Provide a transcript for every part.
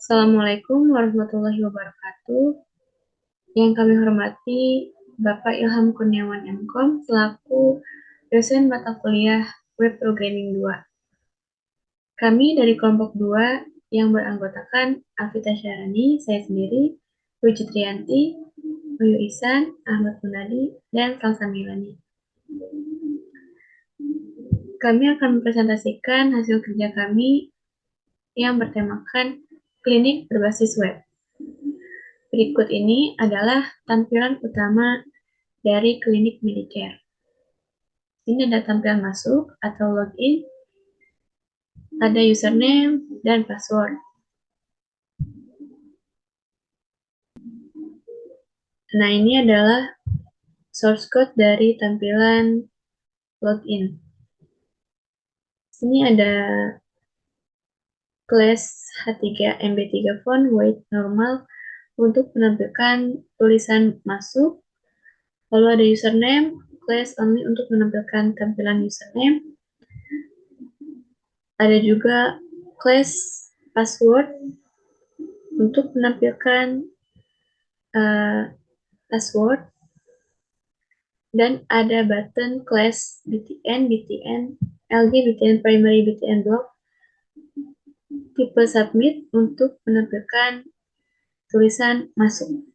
Assalamualaikum warahmatullahi wabarakatuh. Yang kami hormati Bapak Ilham Kurniawan MKom selaku dosen mata kuliah Web Programming 2. Kami dari kelompok 2 yang beranggotakan Alvita Syarani, saya sendiri, Puji Trianti, Uyu Ihsan, Ahmad Munadi, dan Salsa Milani. Kami akan mempresentasikan hasil kerja kami yang bertemakan klinik berbasis web. Berikut ini adalah tampilan utama dari klinik Medicare. Ini ada tampilan masuk atau login, ada username dan password. Nah, ini adalah source code dari tampilan login. Sini ada class H3 MB3 font weight normal untuk menampilkan tulisan masuk. Lalu ada username, class only untuk menampilkan tampilan username. Ada juga class password untuk menampilkan password. Dan ada button class BTN, LG, BTN primary, BTN block, tipe submit untuk menampilkan tulisan masuk.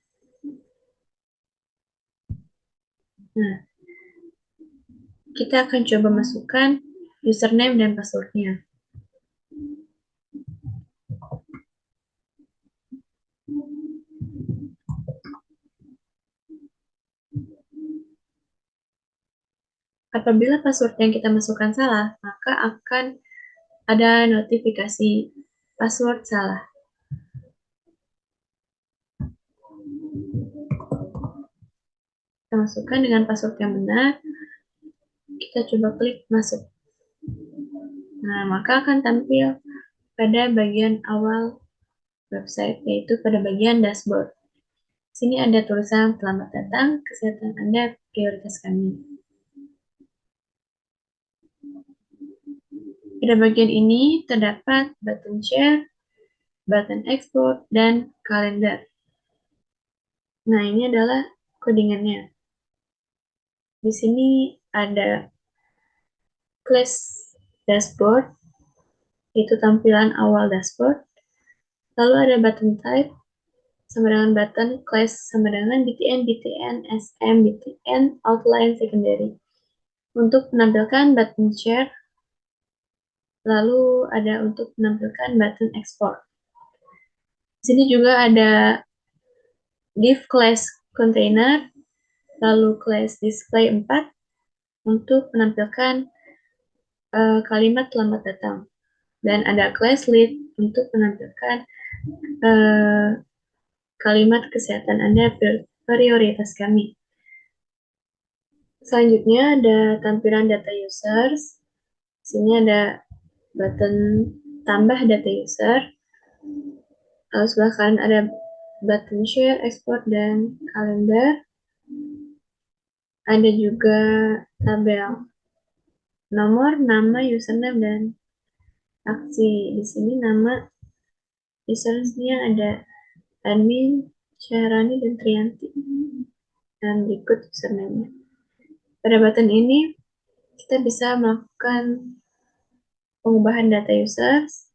Nah, kita akan coba masukkan username dan passwordnya. Apabila password yang kita masukkan salah, maka akan ada notifikasi password salah. Kita masukkan dengan password yang benar. Kita coba klik masuk. Nah, maka akan tampil pada bagian awal website, yaitu pada bagian dashboard. Sini ada tulisan selamat datang, kesehatan Anda prioritas kami. Pada bagian ini terdapat button share, button export, dan kalender. Nah, ini adalah codingannya. Di sini ada class dashboard, itu tampilan awal dashboard. Lalu ada button type, sama dengan button class, sama dengan BTN, SM, BTN, outline secondary. Untuk menampilkan button share, lalu ada untuk menampilkan button export. Di sini juga ada div class container, lalu class display 4 untuk menampilkan kalimat selamat datang. Dan ada class lead untuk menampilkan kalimat kesehatan Anda prioritas kami. Selanjutnya ada tampilan data users. Di sini ada button tambah data user. Lalu sebelah kanan ada button share, export, dan kalender. Ada juga tabel nomor, nama, username, dan aksi. Di sini nama usersnya ada admin, Syahrani, dan Trianti. Dan berikut username-nya. Pada button ini, kita bisa melakukan pengubahan data users.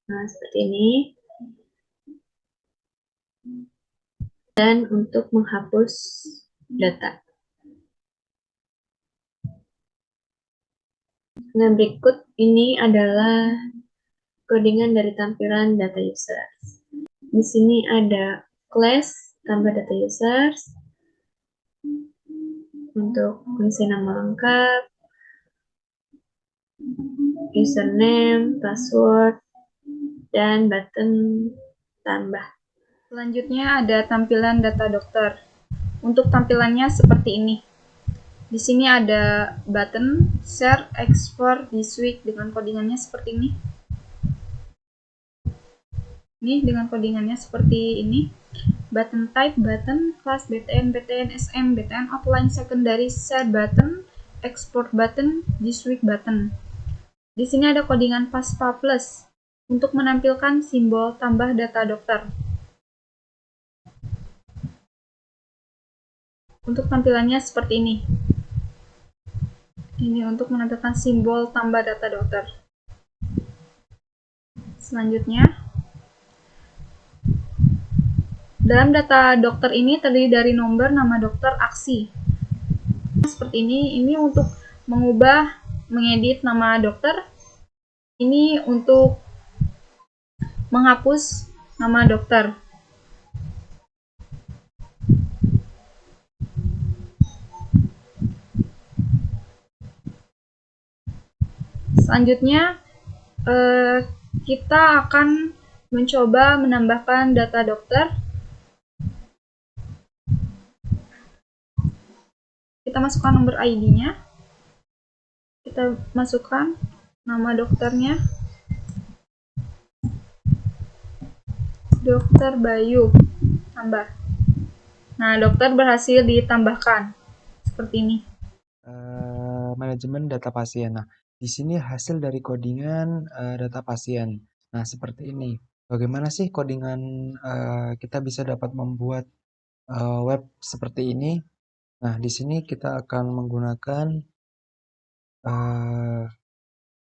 Nah, seperti ini. Dan untuk menghapus data. Nah, berikut ini adalah codingan dari tampilan data users. Di sini ada class tambah data users untuk mengisi nama lengkap, username, password, dan button tambah. Selanjutnya ada tampilan data dokter. Untuk tampilannya seperti ini. Di sini ada button share, export, this week dengan codingannya seperti ini. Ini dengan codingannya seperti ini. Button type, button class BTN, BTN SM, BTN outline secondary, share button, export button, this week button. Di sini ada codingan PASPA plus. untuk menampilkan simbol tambah data dokter. Untuk tampilannya seperti ini. Ini untuk menampilkan simbol tambah data dokter. Selanjutnya, dalam data dokter ini terdiri dari nomor, nama dokter, aksi. Seperti ini untuk mengubah, mengedit nama dokter. Ini untuk menghapus nama dokter. Selanjutnya, kita akan mencoba menambahkan data dokter. Kita masukkan nomor ID-nya. Kita masukkan nama dokternya. Dokter Bayu. Tambah. Nah, dokter berhasil ditambahkan. Seperti ini. Manajemen data pasien. Nah, di sini hasil dari codingan data pasien. Nah, seperti ini. Bagaimana sih codingan kita bisa dapat membuat web seperti ini? Nah, di sini kita akan menggunakan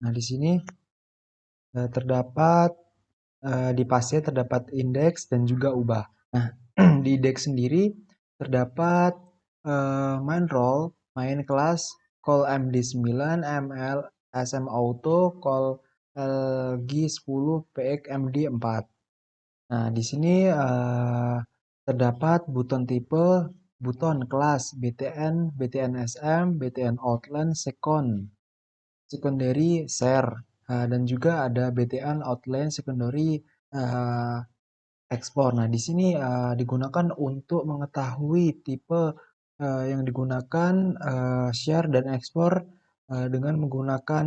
nah di sini terdapat di pasien terdapat indeks dan juga ubah. Nah, di indeks sendiri terdapat main role, main kelas, call MD9, ML, SM Auto, call LG10, PX MD4. Nah, di sini terdapat buton tipe, buton kelas BTN, BTN SM, BTN Outline, Secondary, Share, dan juga ada BTN Outline, Secondary, Ekspor. Nah, di sini digunakan untuk mengetahui tipe yang digunakan share dan ekspor dengan menggunakan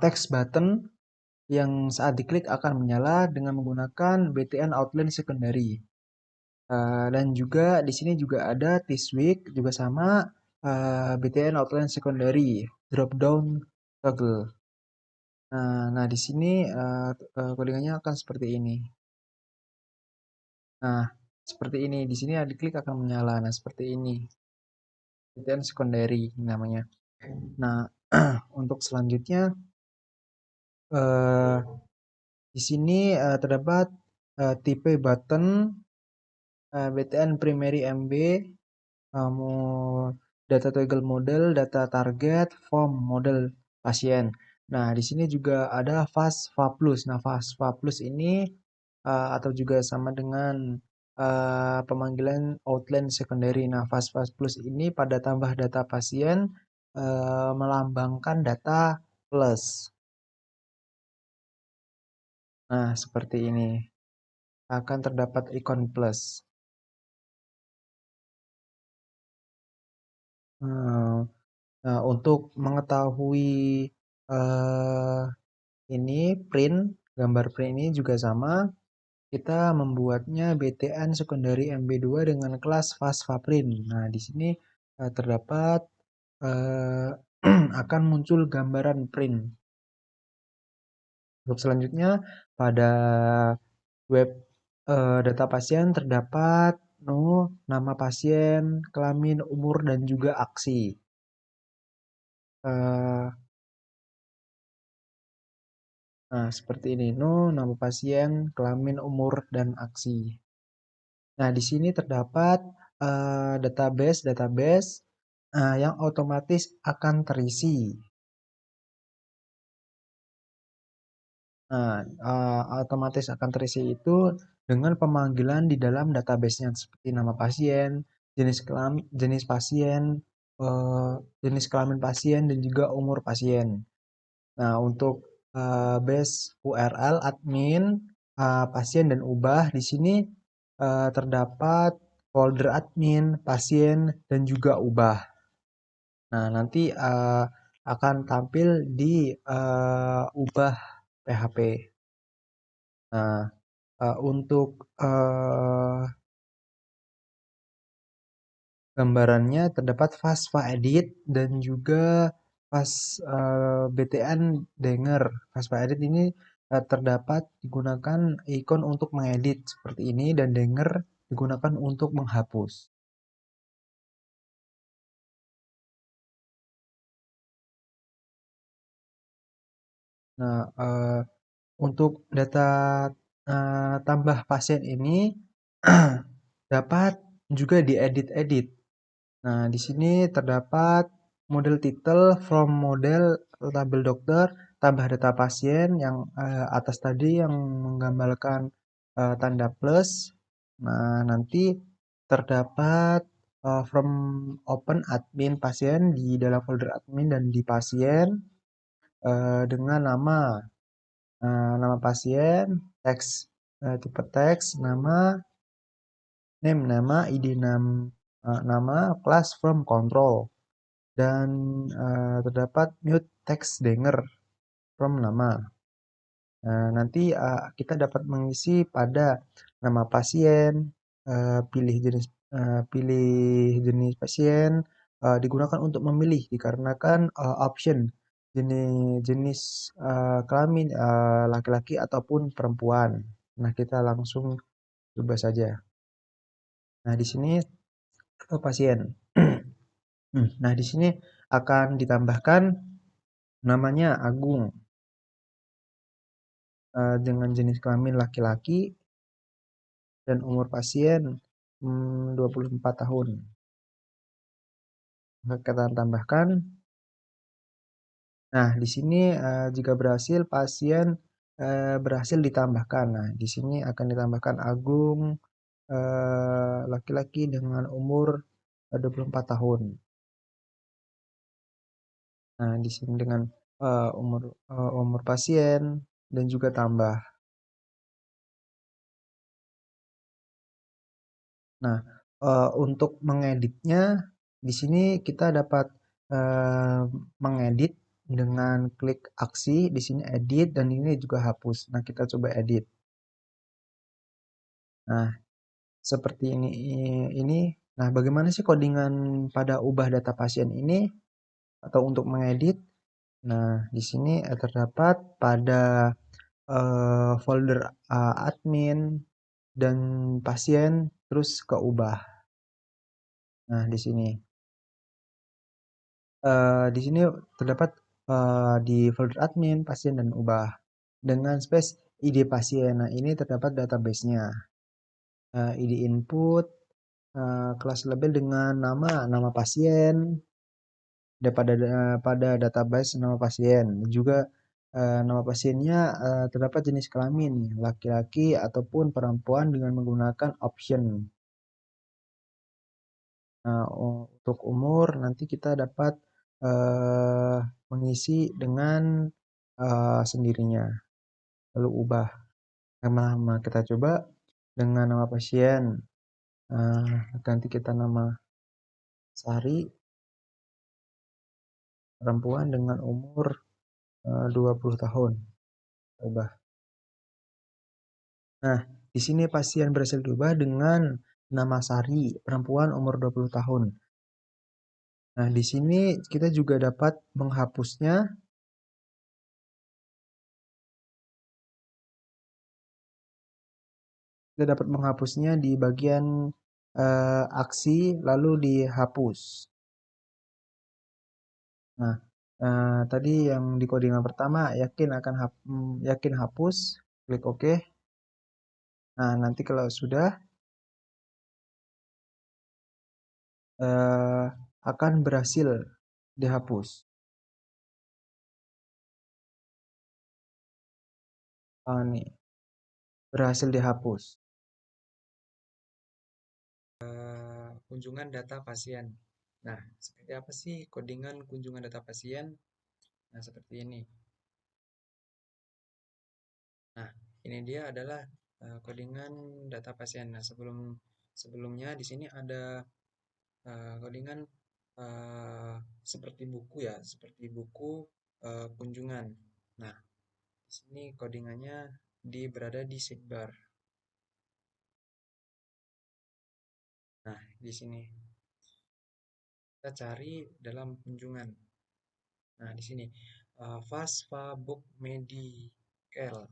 text button yang saat diklik akan menyala dengan menggunakan BTN Outline Secondary. Dan juga di sini juga ada T-Switch juga sama BTN Outline Secondary drop down toggle. Nah di sini codingannya akan seperti ini. Nah, seperti ini. Di sini diklik akan menyala. Nah, seperti ini. BTN secondary namanya. Nah, untuk selanjutnya di sini terdapat tipe button BTN primary MB, data toggle model, data target, form model pasien. Nah, di sini juga ada FASFA Plus. Nah, FASFA Plus ini atau juga sama dengan pemanggilan outline secondary. Nah, FASFA Plus ini pada tambah data pasien melambangkan data plus. Nah, seperti ini. Akan terdapat ikon plus. Nah, untuk mengetahui ini print, gambar print ini juga sama. Kita membuatnya BTN secondary MB2 dengan kelas FASFA print. Nah, di sini terdapat akan muncul gambaran print. Untuk selanjutnya pada web data pasien terdapat nama pasien, kelamin, umur, dan juga aksi. Nah, seperti ini. Nama pasien, kelamin, umur, dan aksi. Nah, di sini terdapat database yang otomatis akan terisi. Nah, otomatis akan terisi itu dengan pemanggilan di dalam database-nya seperti nama pasien, jenis pasien, jenis kelamin pasien, dan juga umur pasien. Nah, untuk base URL admin, pasien, dan ubah di sini terdapat folder admin, pasien, dan juga ubah. Nah, nanti akan tampil di ubah PHP. Nah, untuk gambarannya terdapat FASFA Edit dan juga BTN Denger. FASFA Edit ini terdapat digunakan ikon untuk mengedit seperti ini dan denger digunakan untuk menghapus. Nah, untuk data tambah pasien ini dapat juga diedit-edit. Nah, di sini terdapat model titel from model label dokter, tambah data pasien yang atas tadi yang menggambarkan tanda plus. Nah, nanti terdapat from open admin pasien di dalam folder admin dan di pasien dengan nama pasien, teks, tipe teks, nama, ID nama, class from control, dan terdapat mute text denger from nama. Nanti kita dapat mengisi pada nama pasien, pilih jenis pasien, digunakan untuk memilih dikarenakan option jenis kelamin laki-laki ataupun perempuan. Nah, kita langsung coba saja. Nah, di sini pasien. Nah, di sini akan ditambahkan namanya Agung dengan jenis kelamin laki-laki dan umur pasien 24 tahun. Kita tambahkan. Nah, di sini jika berhasil pasien berhasil ditambahkan. Nah, di sini akan ditambahkan Agung laki-laki dengan umur 24 tahun. Nah, di sini dengan umur pasien dan juga tambah. Nah, untuk mengeditnya di sini kita dapat mengedit dengan klik aksi di sini edit dan ini juga hapus. Nah, kita coba edit. Nah, seperti ini. Nah, bagaimana sih codingan pada ubah data pasien ini atau untuk mengedit? Nah, di sini terdapat pada folder admin dan pasien terus ke ubah. Nah, di sini. Di sini terdapat di folder admin, pasien dan ubah dengan space ID pasien. Nah, ini terdapat database-nya. ID input, kelas label dengan nama pasien, pada database nama pasien. Juga nama pasiennya terdapat jenis kelamin, laki-laki ataupun perempuan dengan menggunakan option. Nah, untuk umur nanti kita dapat mengisi dengan sendirinya. Lalu ubah nama kita coba dengan nama pasien. Ganti kita nama Sari, perempuan dengan umur 20 tahun. Ubah. Nah, di sini pasien berhasil diubah dengan nama Sari, perempuan umur 20 tahun. Nah, di sini kita juga dapat menghapusnya. Kita dapat menghapusnya di bagian aksi lalu dihapus. Nah, tadi yang di codingan pertama yakin hapus, klik OK. Nah, nanti kalau sudah akan berhasil dihapus. Nih, berhasil dihapus. Kunjungan data pasien. Nah, seperti apa sih codingan kunjungan data pasien? Nah, seperti ini. Nah, ini dia adalah codingan data pasien. Nah, sebelumnya di sini ada codingan seperti buku ya, seperti buku kunjungan. Nah, di sini codingannya berada di sidebar. Nah, di sini kita cari dalam kunjungan. Nah, di sini Fast Book Medical.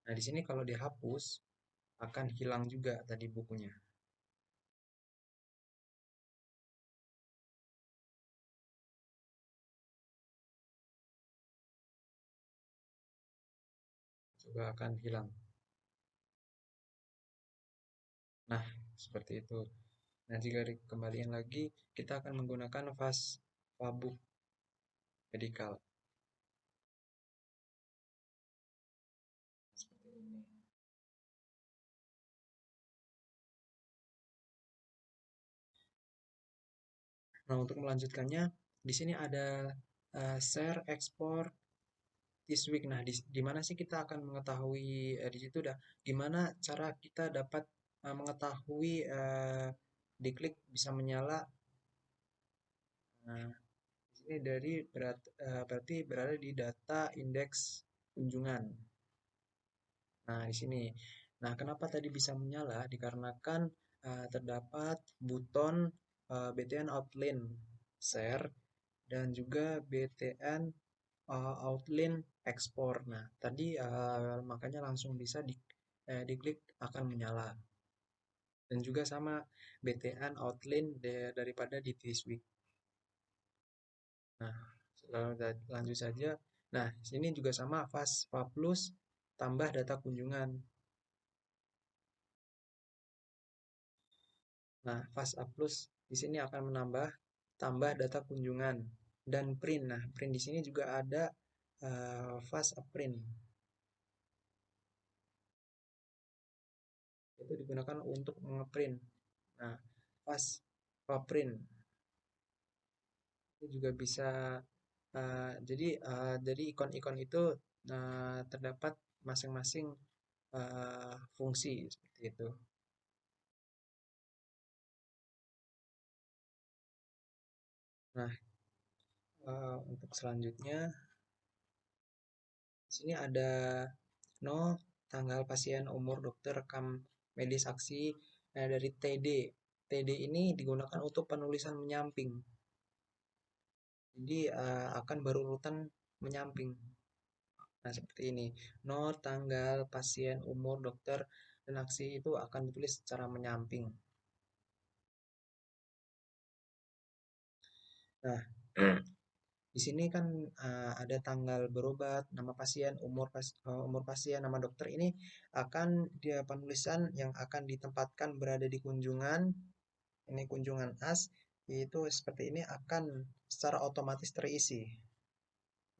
Nah, di sini kalau dihapus akan hilang juga tadi bukunya. Juga akan hilang. Nah, seperti itu. Nah, jika dikembalikan lagi, kita akan menggunakan Fabuk Medical. Seperti ini. Nah, untuk melanjutkannya, di sini ada share, ekspor, this week. Nah, di mana sih kita akan mengetahui di situ dah gimana cara kita dapat mengetahui diklik bisa menyala. Nah, di sini berarti berada di data indeks kunjungan. Nah, di sini. Nah, kenapa tadi bisa menyala? Dikarenakan terdapat buton BTN Outline Share dan juga BTN Outline Export. Nah, tadi makanya langsung bisa diklik akan menyala. Dan juga sama BTN Outline daripada di this week. Nah, lanjut saja. Nah, sini juga sama Plus tambah data kunjungan. Nah, Fast Plus di sini akan tambah data kunjungan dan print. Nah, print di sini juga ada Fast Print. Itu digunakan untuk ngeprint. Nah, Fast Print itu juga bisa jadi ikon-ikon itu terdapat masing-masing fungsi seperti itu. Nah, untuk selanjutnya di sini ada tanggal pasien, umur, dokter, rekam medis, aksi dari TD. TD ini digunakan untuk penulisan menyamping. Jadi akan berurutan menyamping. Nah, seperti ini. Tanggal, pasien, umur, dokter, dan aksi itu akan ditulis secara menyamping. Nah, di sini kan ada tanggal berobat, nama pasien, umur pasien, nama dokter ini akan dia penulisan yang akan ditempatkan berada di kunjungan. Ini kunjungan as, yaitu seperti ini akan secara otomatis terisi.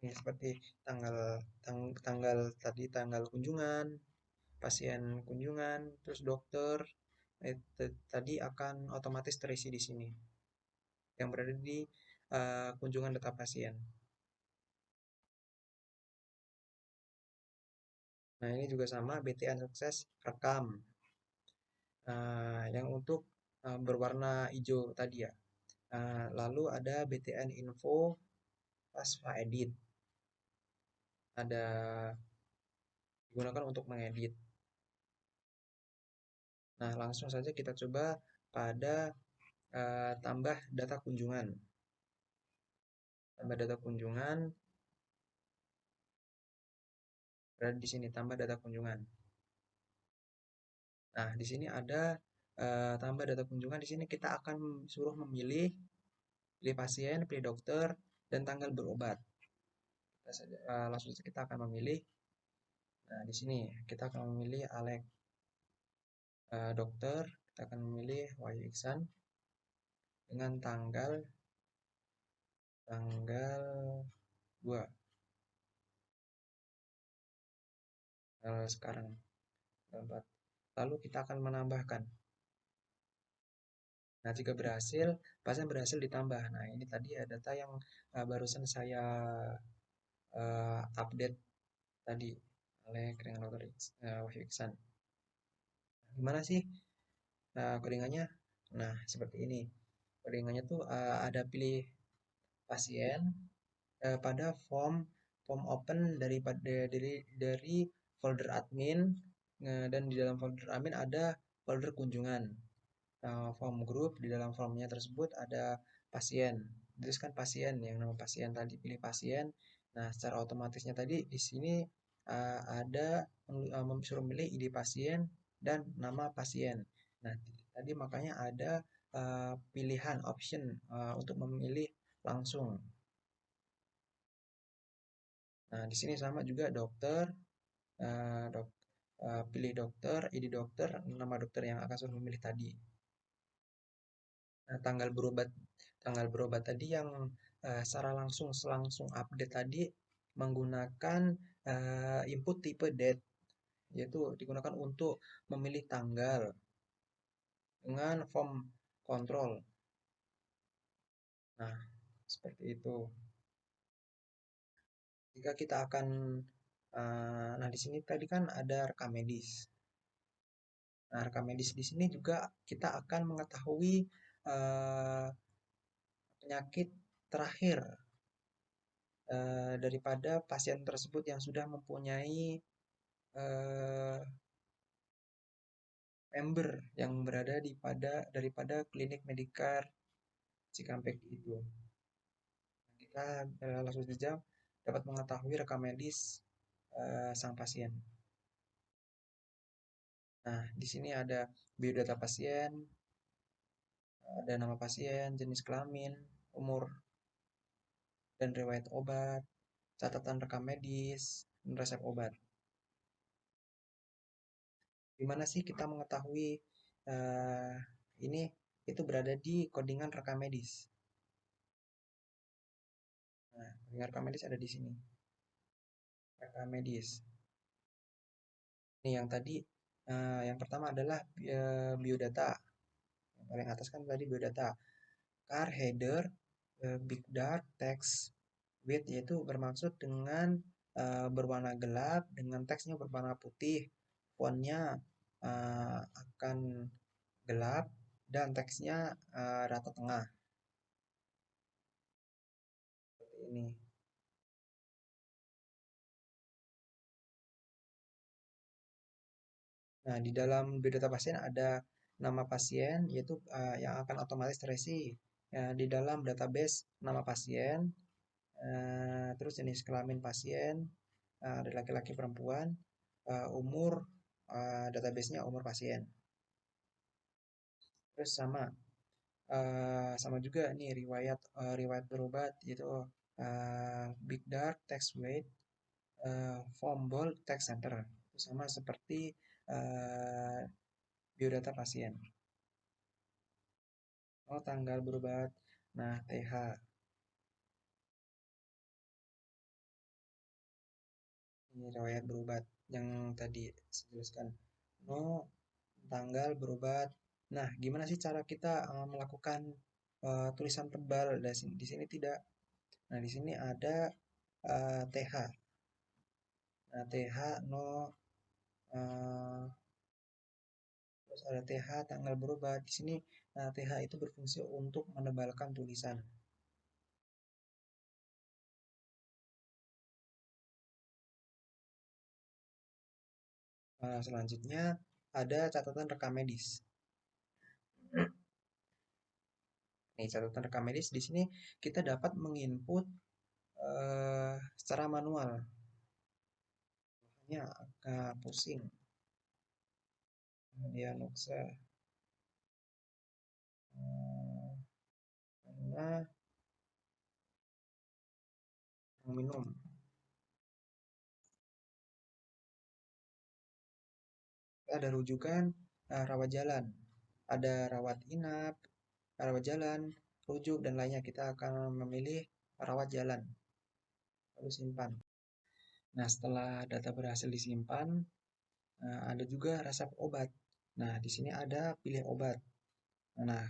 Ini seperti tanggal tadi tanggal kunjungan, pasien kunjungan, terus dokter, tadi akan otomatis terisi di sini yang berada di kunjungan data pasien. Nah, ini juga sama BTN sukses rekam yang untuk berwarna hijau tadi ya. Lalu ada BTN info pasva edit. Ada digunakan untuk mengedit. Nah, langsung saja kita coba pada tambah data kunjungan. Tambah data kunjungan berada di sini tambah data kunjungan. Nah, di sini ada tambah data kunjungan. Di sini kita akan suruh pilih pasien, pilih dokter, dan tanggal berobat. Langsung saja kita akan memilih. Nah, di sini kita akan memilih Alex dokter. Kita akan memilih Wahyu Iksan dengan tanggal 2 sekarang. Lalu kita akan menambahkan. Nah, jika berhasil, pasien berhasil ditambah. Nah, ini tadi ya data yang barusan saya update tadi oleh Keringan Dokter Wahyu Iksan. Gimana sih codingannya? Nah, seperti ini. Codingannya tuh ada pilih pasien pada form open dari folder admin dan di dalam folder admin ada folder kunjungan. Form group di dalam formnya tersebut ada pasien. Terus kan pasien yang nama pasien tadi pilih pasien. Nah, secara otomatisnya tadi di sini ada suruh memilih ID pasien dan nama pasien. Nah, tadi makanya ada pilihan option untuk memilih langsung. Nah, di sini sama juga dokter, eh, dok, pilih dokter, ID dokter, nama dokter yang akan suruh memilih tadi. Nah, tanggal berobat tadi yang secara langsung update tadi menggunakan input tipe date, yaitu digunakan untuk memilih tanggal dengan form kontrol. Nah, seperti itu. Jika kita akan, nah di sini tadi kan ada rekam medis. Nah, rekam medis di sini juga kita akan mengetahui penyakit terakhir daripada pasien tersebut yang sudah mempunyai eh, member yang berada daripada klinik Medicare Cikampek itu. Kita langsung saja dapat mengetahui rekam medis sang pasien. Nah, di sini ada biodata pasien, ada nama pasien, jenis kelamin, umur, dan riwayat obat, catatan rekam medis, dan resep obat. Di mana sih kita mengetahui ini itu berada di codingan rekam medis. Nah, rekam medis ada di sini. Rekam medis. Ini yang tadi, yang pertama adalah biodata. Yang paling atas kan tadi biodata. Car header, big dark text width, yaitu bermaksud dengan berwarna gelap dengan teksnya berwarna putih. Fontnya akan gelap dan teksnya rata tengah. Seperti ini. Nah, di dalam biodata pasien ada nama pasien, yaitu yang akan otomatis terisi di dalam database nama pasien, terus jenis kelamin pasien, ada laki-laki perempuan, umur, databasenya umur pasien. Terus sama juga nih riwayat berobat, yaitu big dark text weight, form bold text center. Itu sama seperti biodata pasien. Oh, tanggal berobat. Nah, TH. Ini riwayat berobat yang tadi saya jelaskan. No, tanggal berobat. Nah, gimana sih cara kita melakukan tulisan tebal? Di sini tidak. Nah, di sini ada TH. Nah, TH no, terus ada TH tanggal berobat. Di sini TH itu berfungsi untuk menebalkan tulisan. Selanjutnya ada catatan rekam medis. Nih, catatan rekam medis di sini kita dapat menginput secara manual. Hanya agak pusing. Kemudian Nuksa karena minum. Ada rujukan rawat jalan. Ada rawat inap, rawat jalan, rujuk, dan lainnya. Kita akan memilih rawat jalan. Lalu simpan. Nah, setelah data berhasil disimpan, ada juga resep obat. Nah, di sini ada pilih obat. Nah,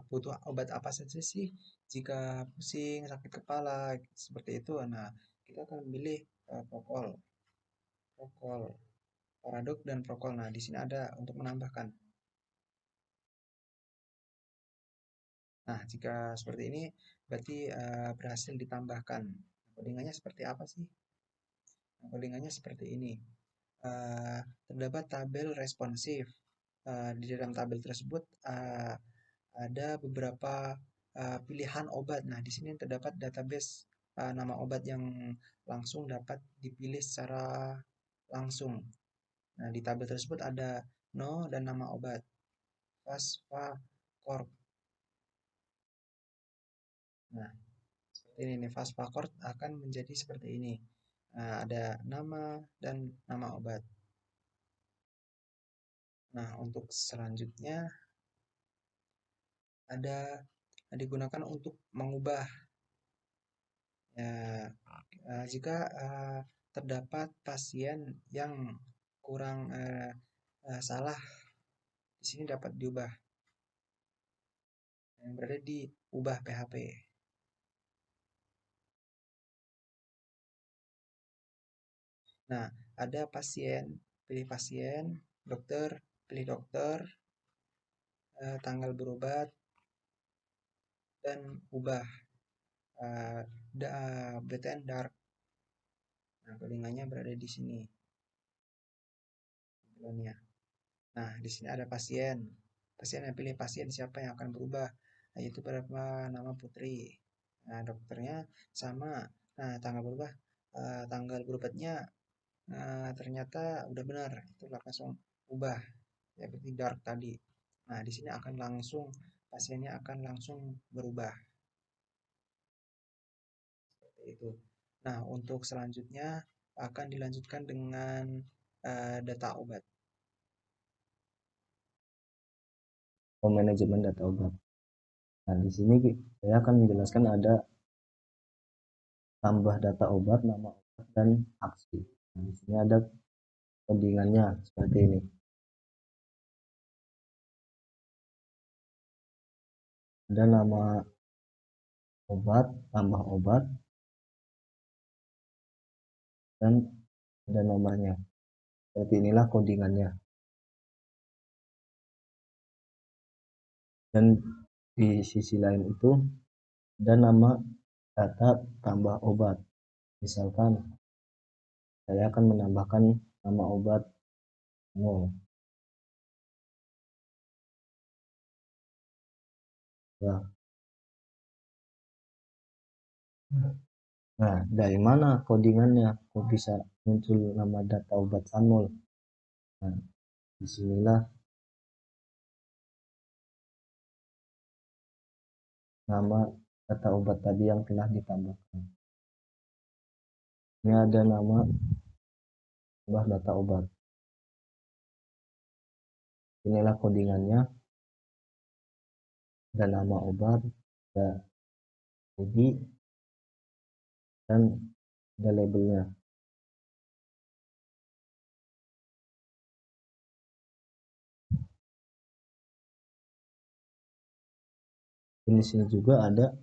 butuh obat apa saja sih jika pusing, sakit kepala, seperti itu. Nah, kita akan memilih Prokol, Paradok, dan Prokol. Nah, di sini ada untuk menambahkan. Nah, jika seperti ini berarti berhasil ditambahkan. Codingannya seperti apa sih? Codingannya seperti ini. Terdapat tabel responsif. Di dalam tabel tersebut ada beberapa pilihan obat. Nah, di sini terdapat database nama obat yang langsung dapat dipilih secara langsung. Nah, di tabel tersebut ada no dan nama obat Vaspacorp. Nah, seperti ini nih, Vaspacorp akan menjadi seperti ini. Nah, ada nama dan nama obat. Nah, untuk selanjutnya ada digunakan untuk mengubah ya, jika terdapat pasien yang kurang salah, di sini dapat diubah, yang berada di ubah PHP. Nah, ada pasien, pilih pasien, dokter, pilih dokter, tanggal berobat, dan ubah BTN dark. Nah, codingannya berada di sini. Nah, di sini ada pasien. Pasien yang pilih pasien siapa yang akan berubah, yaitu berapa nama Putri. Nah, dokternya sama. Nah, tanggal berobatnya ternyata udah benar, itu langsung ubah ya, seperti dark tadi. Nah, di sini akan langsung pasiennya akan langsung berubah seperti itu. Nah, untuk selanjutnya akan dilanjutkan dengan data obat. Manajemen data obat. Nah, di sini saya akan menjelaskan ada tambah data obat, nama obat, dan aksi. Nah, di sini ada codingannya seperti ini. Ada nama obat, tambah obat, dan ada nomornya. Seperti inilah codingannya. Dan di sisi lain itu ada nama data tambah obat. Misalkan saya akan menambahkan nama obat 0. Nah, dari mana codingannya? Kok bisa muncul nama data obat Sanmol? Nah, disinilah nama data obat tadi yang telah ditambahkan. Ini ada nama tambah data obat. Inilah codingannya. Ada nama obat, ada ID, dan ada labelnya. Di sini juga ada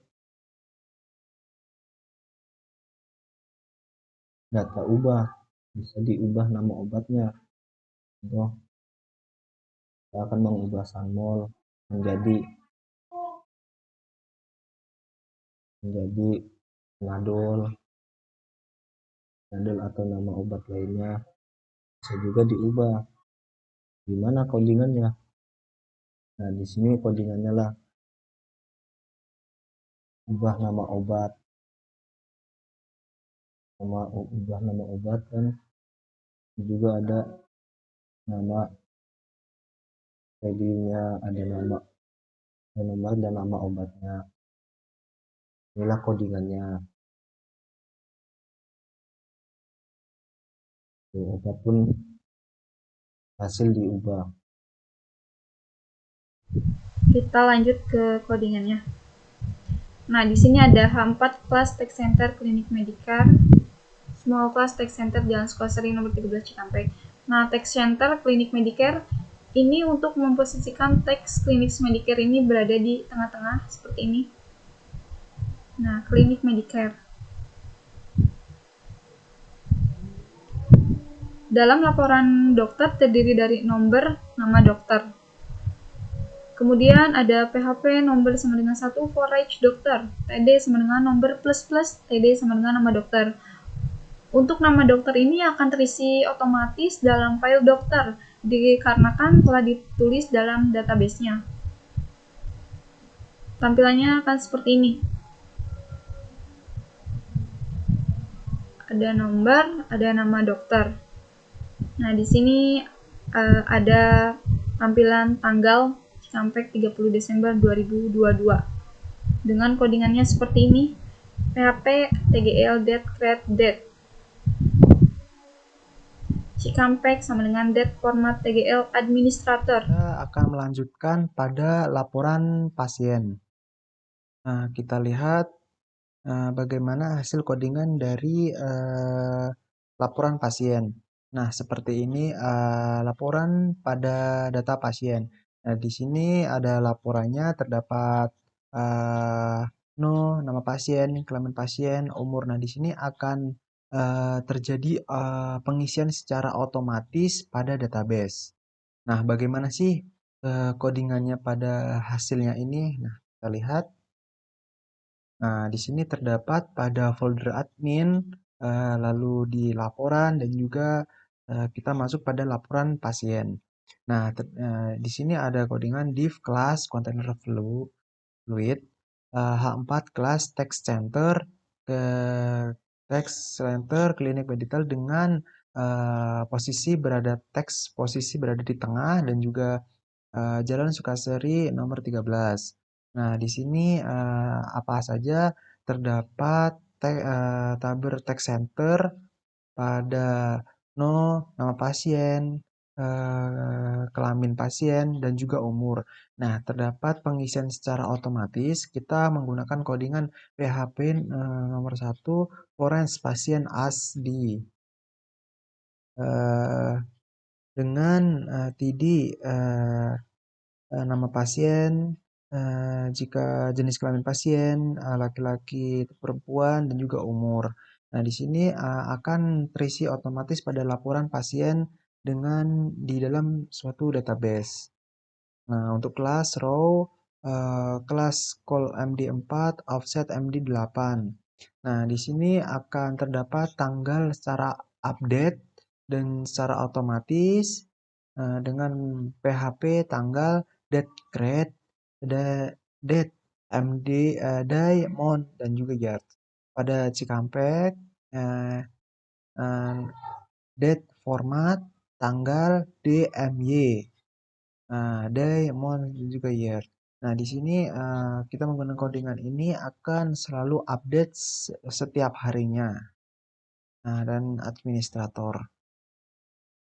data ubah, bisa diubah nama obatnya. Contoh, kita akan mengubah Sanmol menjadi Panadol atau nama obat lainnya, bisa juga diubah. Gimana codingannya? Nah, di sini codingannya lah ubah nama obat, ubah nama obat, kan juga ada nama labelnya, ada nomor dan nama obatnya. Inilah codingannya. Obat pun hasil diubah. Kita lanjut ke codingannya. Nah, di sini ada H4 Class Tech Center Klinik Medicare, Small Class Tech Center Jalan Sukasari nomor 13 Cikampek. Nah, Tech Center Klinik Medicare ini untuk memposisikan teks klinik Medicare ini berada di tengah-tengah seperti ini. Nah, Klinik Medicare. Dalam laporan dokter terdiri dari nomor nama dokter. Kemudian ada PHP nomor sama dengan 1 for each dokter, TD sama dengan nomor plus TD sama dengan nama dokter. Untuk nama dokter ini akan terisi otomatis dalam file dokter dikarenakan telah ditulis dalam database-nya. Tampilannya akan seperti ini. ada nomor, ada nama dokter. Nah, di sini ada tampilan tanggal sampai 30 Desember 2022 dengan codingannya seperti ini: PHP TGL date create date. Cikampek sama dengan date format TGL administrator. Kita akan melanjutkan pada laporan pasien. Nah, kita lihat bagaimana hasil codingan dari laporan pasien. Nah, seperti ini laporan pada data pasien. Nah, di sini ada laporannya, terdapat nama pasien, kelamin pasien, umur. Nah, di sini akan terjadi pengisian secara otomatis pada database. Nah, bagaimana sih codingannya pada hasilnya ini? Nah, kita lihat. Nah, di sini terdapat pada folder admin, lalu di laporan, dan juga kita masuk pada laporan pasien. Nah, di sini ada codingan div class container fluid, H4 class text center ke text center clinic medical dengan posisi berada di tengah, dan juga Jalan Sukaseri nomor 13. Nah, di sini apa saja terdapat tabel text center pada nama pasien, kelamin pasien, dan juga umur. Nah, terdapat pengisian secara otomatis. Kita menggunakan codingan PHP nomor 1 Forens pasien ASD dengan TD nama pasien, jika jenis kelamin pasien, laki-laki atau perempuan, dan juga umur. Nah, di sini akan terisi otomatis pada laporan pasien di dalam suatu database. Nah, untuk kelas row, kelas call MD4, offset MD8. Nah, di sini akan terdapat tanggal secara update dan secara otomatis dengan PHP tanggal date create, date MD, day, month, dan juga year. Pada Cikampek, date format tanggal DMY. Day, month, dan juga year. Nah, di sini kita menggunakan codingan ini akan selalu update setiap harinya. Nah, dan administrator.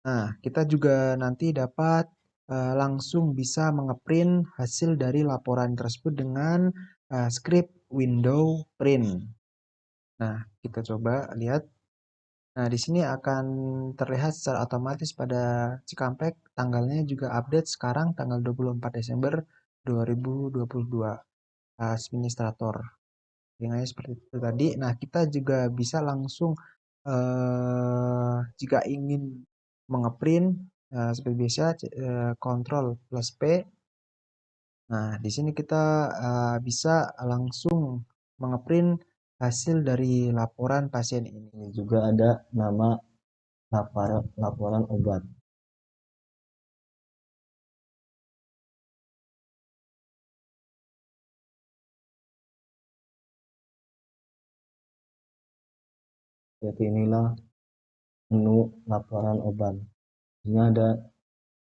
Nah, kita juga nanti dapat langsung bisa mengeprint hasil dari laporan tersebut dengan script window print. Nah, kita coba lihat. Nah, di sini akan terlihat secara otomatis pada Cikampek, tanggalnya juga update sekarang tanggal 24 Desember 2022. Administrator. Tinggalnya seperti itu tadi. Nah, kita juga bisa langsung jika ingin mengeprint seperti biasa Ctrl plus P. Nah, di sini kita bisa langsung mengeprint hasil dari laporan pasien ini. Ini juga ada nama laporan obat. Seperti inilah menu laporan obat. Ini ada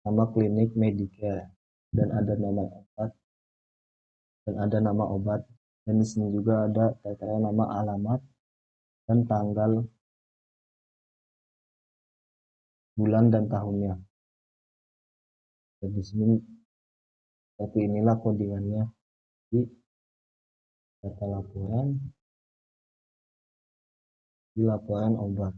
nama klinik Medicare dan ada nama obat dan di sini juga ada tertera nama alamat dan tanggal, bulan, dan tahunnya. Dan di sini seperti inilah codingannya di data laporan, di laporan obat.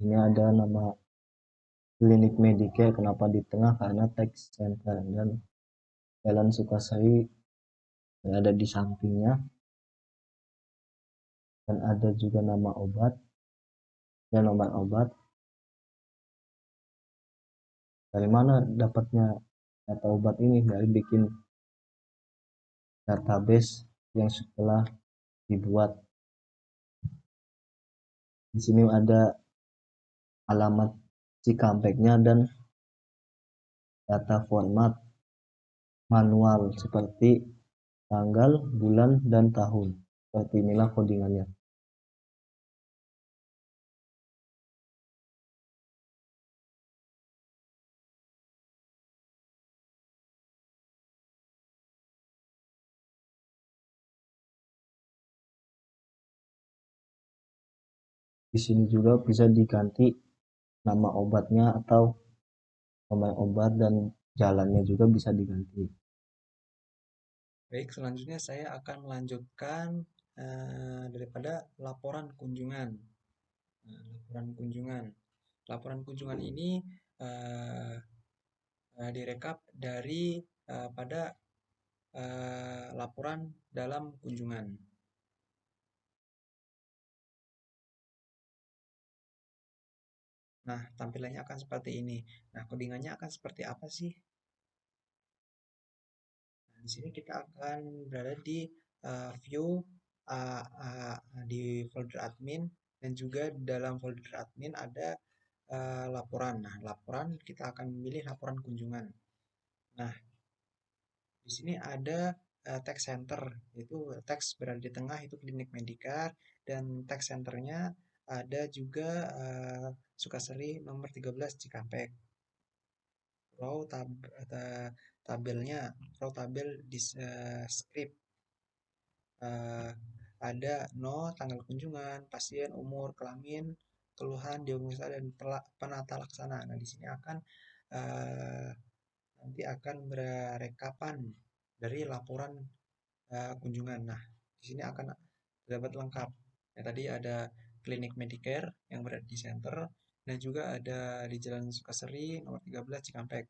Ini ada nama klinik Medicare, kenapa di tengah, karena text center, dan Jalan Sukasari yang ada di sampingnya, dan ada juga nama obat dan nomor obat. Dari mana dapatnya data obat ini? Dari bikin database yang setelah dibuat. Di sini ada alamat Cikampeknya dan data format manual seperti tanggal, bulan, dan tahun. Seperti inilah codingannya. Di sini juga bisa diganti nama obatnya atau pemain obat, dan jalannya juga bisa diganti. Baik, selanjutnya saya akan melanjutkan daripada laporan kunjungan. Laporan kunjungan ini direkap dari pada laporan dalam kunjungan. Nah, tampilannya akan seperti ini. Nah, codingannya akan seperti apa sih? Nah, di sini kita akan berada di view di folder admin, dan juga dalam folder admin ada laporan. Nah, laporan kita akan memilih laporan kunjungan. Nah, di sini ada text center, itu teks berada di tengah, itu klinik Medicare, dan text centernya ada juga Sukasari nomor 13 Cikampek. Row tabelnya, row tabel di script ada tanggal kunjungan, pasien, umur, kelamin, keluhan, diagnosa, dan penata laksana. Nah, di sini akan nanti akan berekapan dari laporan kunjungan. Nah, di sini akan terdapat lengkap. Ya, tadi ada klinik Medicare yang berada di center, dan juga ada di Jalan Sukasari nomor 13 Cikampek.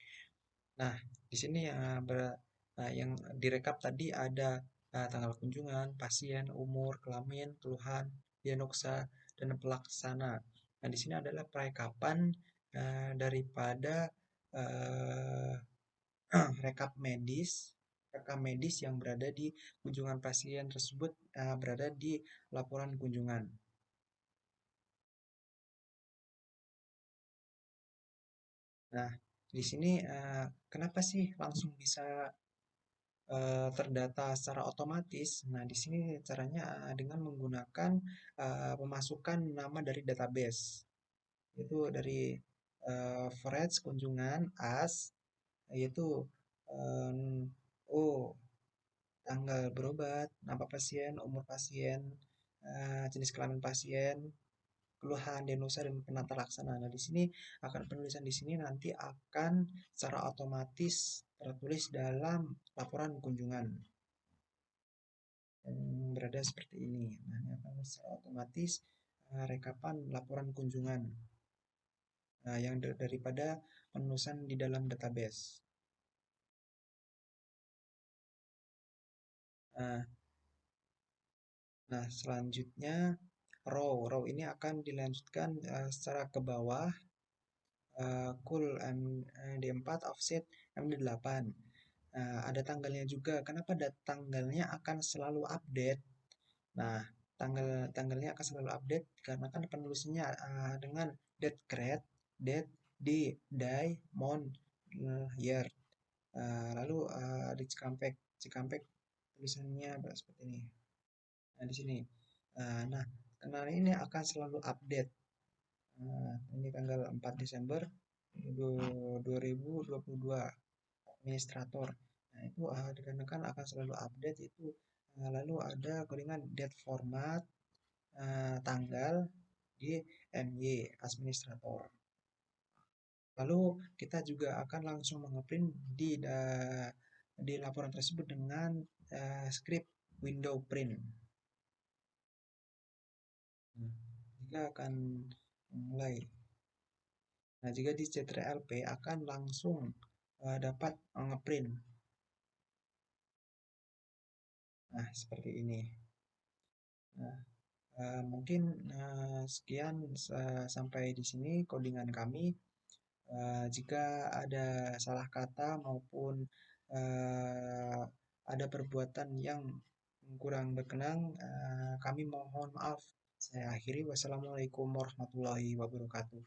Nah, di sini yang direkap tadi ada tanggal kunjungan, pasien, umur, kelamin, keluhan, diagnosa, dan pelaksana. Nah, di sini adalah perekapan daripada rekap medis yang berada di kunjungan pasien tersebut, berada di laporan kunjungan. Nah, di sini kenapa sih langsung bisa terdata secara otomatis? Nah, di sini caranya dengan menggunakan pemasukan nama dari database, yaitu dari forage kunjungan as, yaitu tanggal berobat, nama pasien, umur pasien, jenis kelamin pasien, keluhan, diagnosa, dan penata laksana. Nah, di sini akan penulisan di sini nanti akan secara otomatis tertulis dalam laporan kunjungan yang berada seperti ini. Nah, ini akan secara otomatis rekapan laporan kunjungan yang daripada penulisan di dalam database. Nah, selanjutnya row ini akan dilanjutkan secara ke bawah, cool MD4 offset MD8. Ada tanggalnya juga. Kenapa tanggalnya akan selalu update? Nah, tanggalnya akan selalu update karena kan penulisannya dengan date grade, date, day, month, year. Lalu di Cikampek tulisannya seperti ini. Nah, di sini. Nah, karena ini akan selalu update. Ini tanggal 4 Desember 2022 administrator. Nah, itu dikarenakan akan selalu update itu. Lalu ada codingan date format tanggal di MY administrator. Lalu kita juga akan langsung mengeprint di laporan tersebut dengan script window print. Jika akan mulai. Nah, jika di Ctrl+P akan langsung dapat ngeprint. Nah, seperti ini. Nah, mungkin sekian sampai di sini codingan kami. Jika ada salah kata maupun ada perbuatan yang kurang berkenan, kami mohon maaf. Saya akhiri. Wassalamualaikum warahmatullahi wabarakatuh.